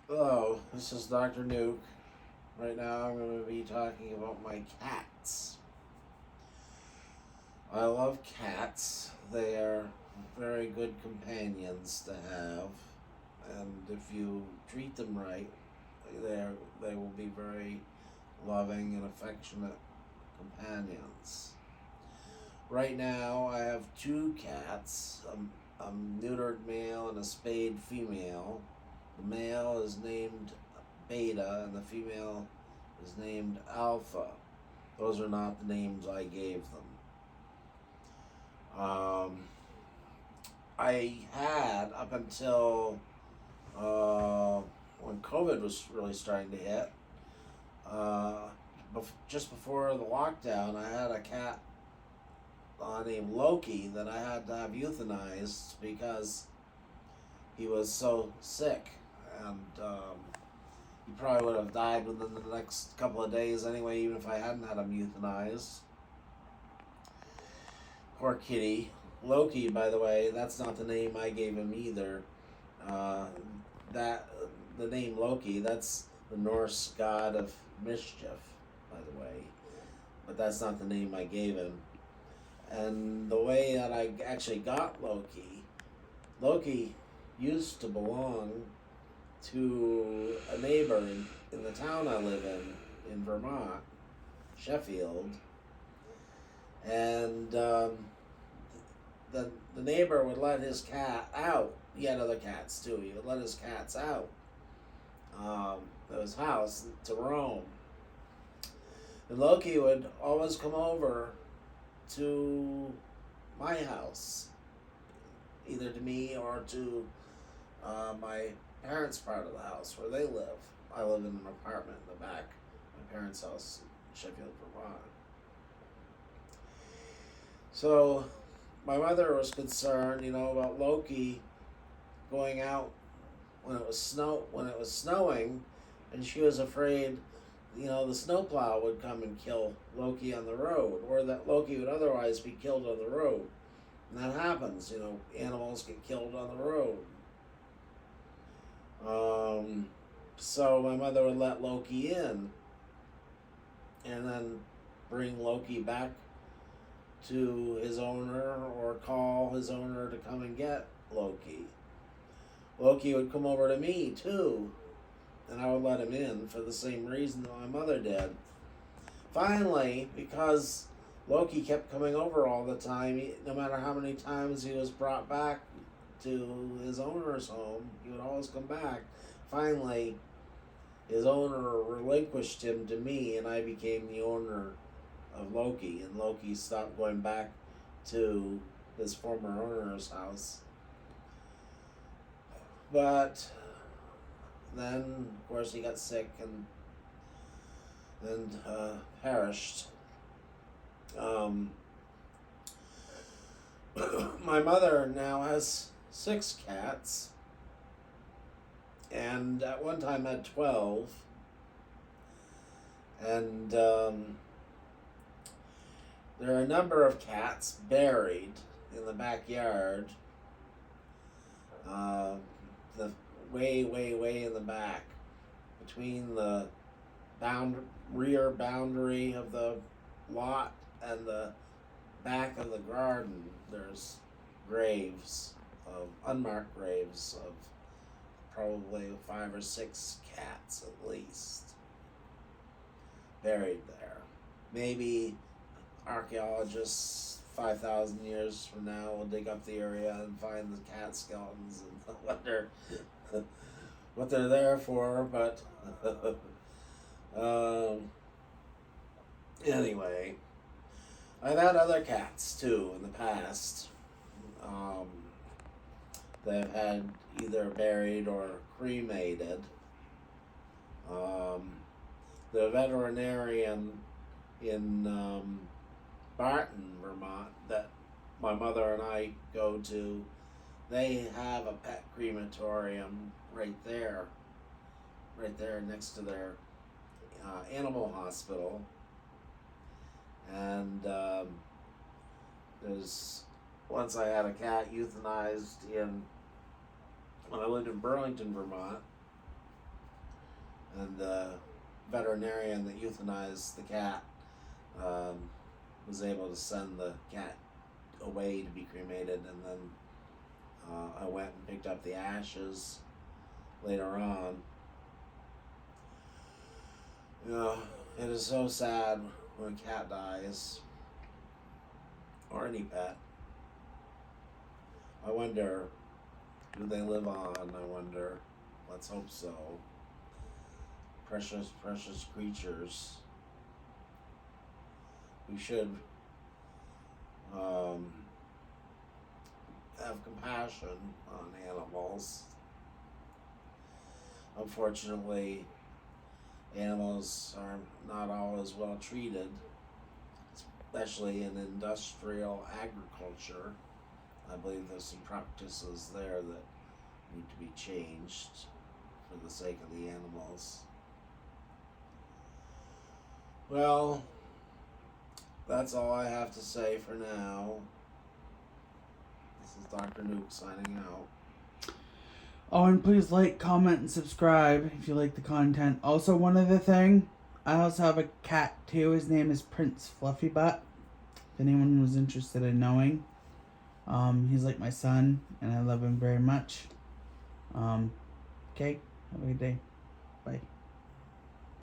Hello, this is Dr. Nuke. Right now I'm going to be talking about my cats. I love cats. They are very good companions to have, and if you treat them right, they will be very loving and affectionate companions. Right now I have two cats, a neutered male and a spayed female. The male is named Beta and the female is named Alpha. Those are not the names I gave them. I had up until when COVID was really starting to hit. Uh, just before the lockdown, I had a cat named Loki that I had to have euthanized because he was so sick, and he probably would have died within the next couple of days anyway, even if I hadn't had him euthanized. Poor kitty. Loki, by the way, that's not the name I gave him either. Uh, that the name Loki, that's the Norse god of mischief, by the way. But that's not the name I gave him. And the way that I actually got Loki used to belong to a neighbor in the town I live in Vermont, Sheffield. And the neighbor would let his cat out. He had other cats too. He would let his cats out of his house to roam. And Loki would always come over to my house, either to me or to my parents' part of the house where they live. I live in an apartment in the back of my parents' house in Sheffield, Vermont. So my mother was concerned, about Loki going out when it was snowing, and she was afraid, the snowplow would come and kill Loki on the road, or that Loki would otherwise be killed on the road. And that happens, animals get killed on the road. So my mother would let Loki in, and then bring Loki back to his owner, or call his owner to come and get Loki. Loki would come over to me too, and I would let him in for the same reason that my mother did. Finally, because Loki kept coming over all the time, no matter how many times he was brought back to his owner's home, he would always come back. Finally, his owner relinquished him to me, and I became the owner of Loki, and Loki stopped going back to his former owner's house. But then, of course, he got sick and perished. My mother now has 6 cats, and at one time had 12. And there are a number of cats buried in the backyard, the way in the back, between the rear boundary of the lot and the back of the garden. There's unmarked graves of probably 5 or 6 cats at least buried there. Maybe archaeologists 5,000 years from now will dig up the area and find the cat skeletons and wonder what they're there for, but anyway, I've had other cats too in the past. They've had either buried or cremated. The veterinarian in Barton, Vermont, that my mother and I go to, they have a pet crematorium right there next to their animal hospital. And there's once I had a cat euthanized when I lived in Burlington, Vermont, and the veterinarian that euthanized the cat was able to send the cat away to be cremated, and then I went and picked up the ashes later on. You know, it is so sad when a cat dies, or any pet. I wonder, do they live on? I wonder. Let's hope so. Precious, precious creatures. We should have compassion on animals. Unfortunately, animals are not always well treated, especially in industrial agriculture. I believe there's some practices there that need to be changed for the sake of the animals. Well, that's all I have to say for now. This is Dr. Nuke signing out. Oh, and please like, comment, and subscribe if you like the content. Also, one other thing, I also have a cat too. His name is Prince Fluffy Butt. If anyone was interested in knowing, he's like my son, and I love him very much. Okay, have a good day.